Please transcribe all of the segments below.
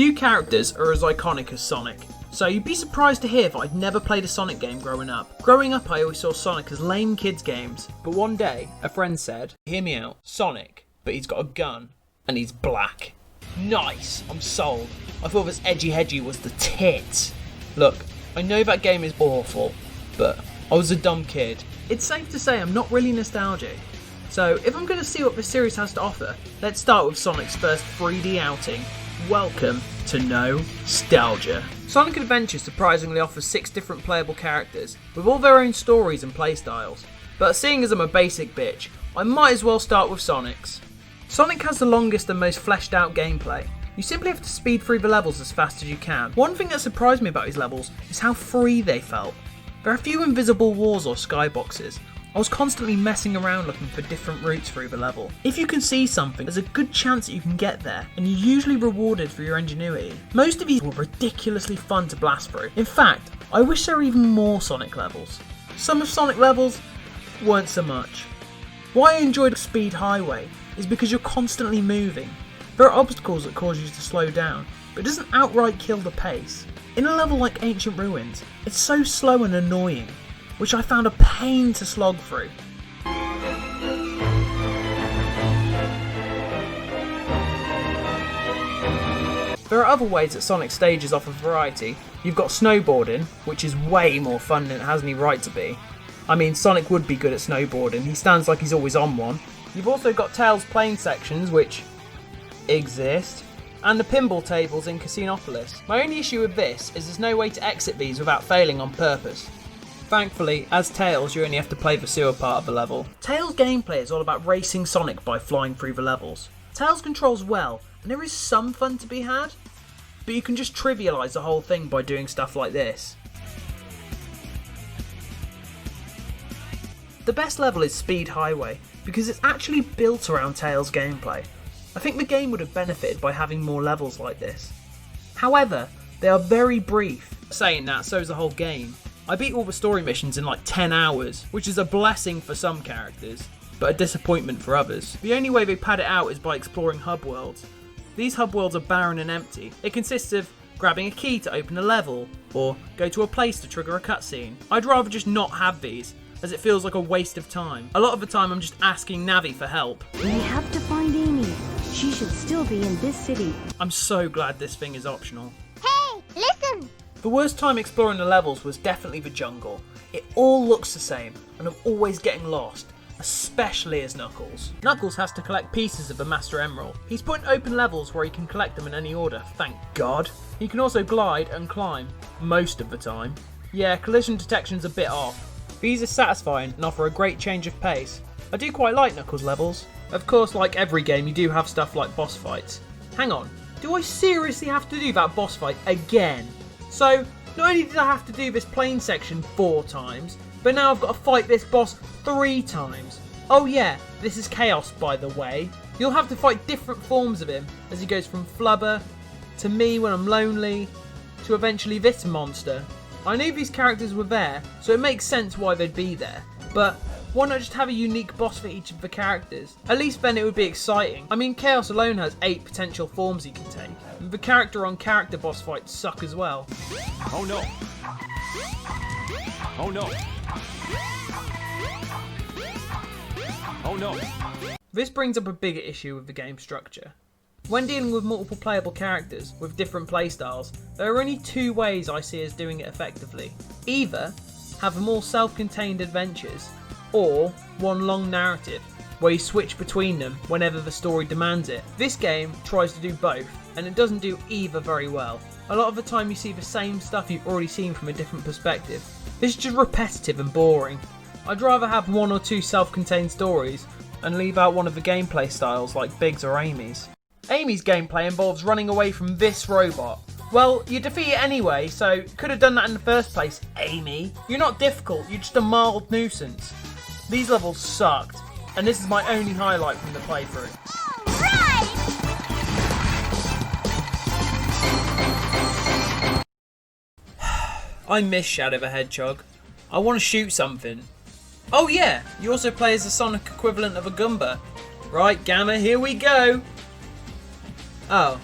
Few characters are as iconic as Sonic, so you'd be surprised to hear that I'd never played a Sonic game growing up. Growing up I always saw Sonic as lame kids games, but one day a friend said, "Hear me out, Sonic, but he's got a gun and he's black." Nice, I'm sold. I thought this edgy hedgy was the tits. Look, I know that game is awful, but I was a dumb kid. It's safe to say I'm not really nostalgic. So if I'm going to see what this series has to offer, let's start with Sonic's first 3D outing. Welcome to No-stalgia. Sonic Adventure surprisingly offers 6 different playable characters, with all their own stories and playstyles. But seeing as I'm a basic bitch, I might as well start with Sonic's. Sonic has the longest and most fleshed out gameplay. You simply have to speed through the levels as fast as you can. One thing that surprised me about his levels is how free they felt. There are few invisible walls or skyboxes. I was constantly messing around looking for different routes through the level. If you can see something, there's a good chance that you can get there, and you're usually rewarded for your ingenuity. Most of these were ridiculously fun to blast through. In fact, I wish there were even more Sonic levels. Some of Sonic levels weren't so much. Why I enjoyed Speed Highway is because you're constantly moving. There are obstacles that cause you to slow down, but it doesn't outright kill the pace. In a level like Ancient Ruins, it's so slow and annoying, which I found a pain to slog through. There are other ways that Sonic stages offer variety. You've got snowboarding, which is way more fun than it has any right to be. I mean, Sonic would be good at snowboarding, he stands like he's always on one. You've also got Tails' plane sections, which exist, and the pinball tables in Casinopolis. My only issue with this is there's no way to exit these without failing on purpose. Thankfully, as Tails, you only have to play the sewer part of the level. Tails' gameplay is all about racing Sonic by flying through the levels. Tails controls well, and there is some fun to be had, but you can just trivialise the whole thing by doing stuff like this. The best level is Speed Highway, because it's actually built around Tails' gameplay. I think the game would have benefited by having more levels like this. However, they are very brief. Saying that, so is the whole game. I beat all the story missions in like 10 hours, which is a blessing for some characters, but a disappointment for others. The only way they pad it out is by exploring hub worlds. These hub worlds are barren and empty. It consists of grabbing a key to open a level, or go to a place to trigger a cutscene. I'd rather just not have these, as it feels like a waste of time. A lot of the time I'm just asking Navi for help. We have to find Amy. She should still be in this city. I'm so glad this thing is optional. Hey, listen! The worst time exploring the levels was definitely the jungle. It all looks the same, and I'm always getting lost, especially as Knuckles. Knuckles has to collect pieces of the Master Emerald. He's put in open levels where he can collect them in any order, thank God. He can also glide and climb, most of the time. Yeah, collision detection's a bit off. These are satisfying and offer a great change of pace. I do quite like Knuckles levels. Of course, like every game, you do have stuff like boss fights. Hang on, do I seriously have to do that boss fight again? So, not only did I have to do this plane section 4 times, but now I've got to fight this boss 3 times. Oh yeah, this is Chaos, by the way. You'll have to fight different forms of him, as he goes from Flubber, to me when I'm lonely, to eventually this monster. I knew these characters were there, so it makes sense why they'd be there, but why not just have a unique boss for each of the characters? At least then it would be exciting. I mean, Chaos alone has 8 potential forms he can take, and the character-on-character boss fights suck as well. Oh no! Oh no! Oh no! This brings up a bigger issue with the game structure. When dealing with multiple playable characters with different playstyles, there are only 2 ways I see as doing it effectively. Either have more self-contained adventures, or one long narrative, where you switch between them whenever the story demands it. This game tries to do both, and it doesn't do either very well. A lot of the time you see the same stuff you've already seen from a different perspective. This is just repetitive and boring. I'd rather have 1 or 2 self-contained stories, and leave out one of the gameplay styles like Big's or Amy's. Amy's gameplay involves running away from this robot. Well, you defeat it anyway, so could have done that in the first place, Amy. You're not difficult, you're just a mild nuisance. These levels sucked, and this is my only highlight from the playthrough. I miss Shadow the Hedgehog. I want to shoot something. Oh yeah, you also play as the Sonic equivalent of a Goomba. Right, Gamma, here we go. Oh,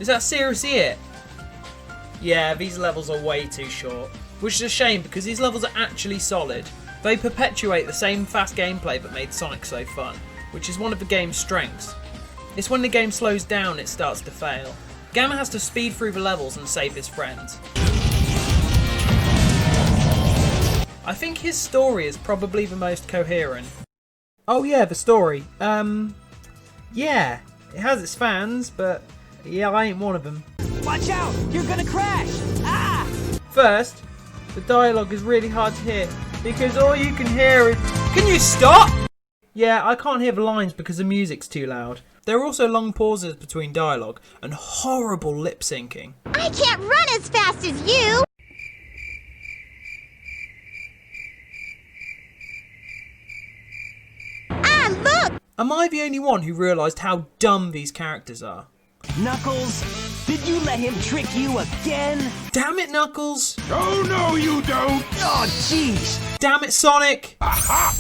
Is that seriously it? Yeah, these levels are way too short. Which is a shame because these levels are actually solid. They perpetuate the same fast gameplay that made Sonic so fun, which is one of the game's strengths. It's when the game slows down it starts to fail. Gamma has to speed through the levels and save his friends. I think his story is probably the most coherent. Oh yeah, the story. Yeah, it has its fans, but yeah, I ain't one of them. Watch out! You're gonna crash! Ah! First, the dialogue is really hard to hear because all you can hear is... Can you stop? Yeah, I can't hear the lines because the music's too loud. There are also long pauses between dialogue and horrible lip syncing. I can't run as fast as you! Ah, look! Am I the only one who realised how dumb these characters are? Knuckles, did you let him trick you again? Damn it, Knuckles! Oh, no, you don't! Oh, jeez! Damn it, Sonic! Aha!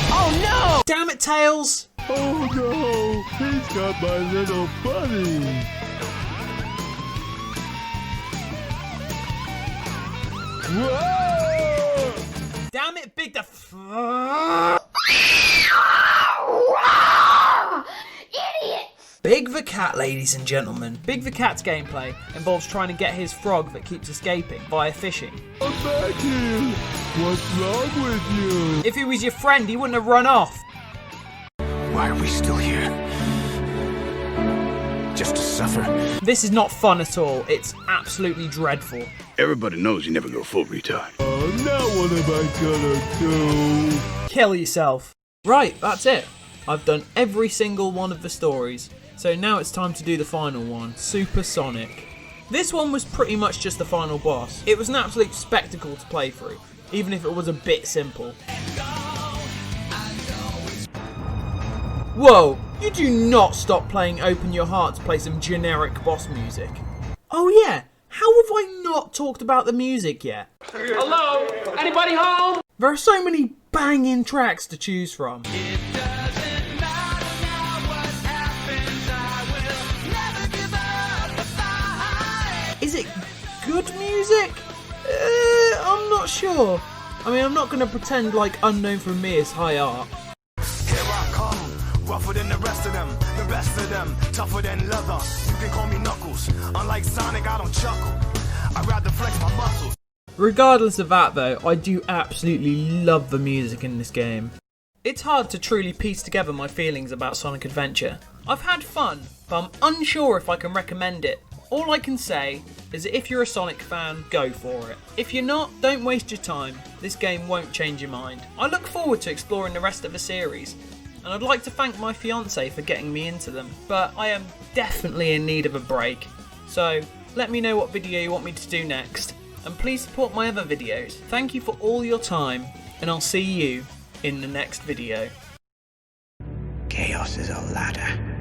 Oh, no! Damn it, Tails! Oh no, he's got my little bunny. Whoa! Damn it, Big the Idiots! Big the Cat, ladies and gentlemen. Big the Cat's gameplay involves trying to get his frog that keeps escaping via fishing. I'm back here. What's wrong with you? If he was your friend, he wouldn't have run off. Why are we still here? Just to suffer? This is not fun at all. It's absolutely dreadful. Everybody knows you never go full retard. Oh, now what am I gonna do? Kill yourself. Right, that's it. I've done every single one of the stories. So now it's time to do the final one, Super Sonic. This one was pretty much just the final boss. It was an absolute spectacle to play through, even if it was a bit simple. Whoa, you do not stop playing Open Your Heart to play some generic boss music. Oh yeah, how have I not talked about the music yet? Hello? Anybody home? There are so many banging tracks to choose from. Is it good music? I'm not sure. I mean, I'm not going to pretend like Unknown from Me is high art. Here I come, rougher than the rest of them, the best of them, tougher than leather. You can call me Knuckles. Unlike Sonic, I don't chuckle. I'd rather flex my muscles. Regardless of that though, I do absolutely love the music in this game. It's hard to truly piece together my feelings about Sonic Adventure. I've had fun, but I'm unsure if I can recommend it. All I can say is that if you're a Sonic fan, go for it. If you're not, don't waste your time. This game won't change your mind. I look forward to exploring the rest of the series, and I'd like to thank my fiance for getting me into them, but I am definitely in need of a break. So let me know what video you want me to do next, and please support my other videos. Thank you for all your time, and I'll see you in the next video. Chaos is a ladder.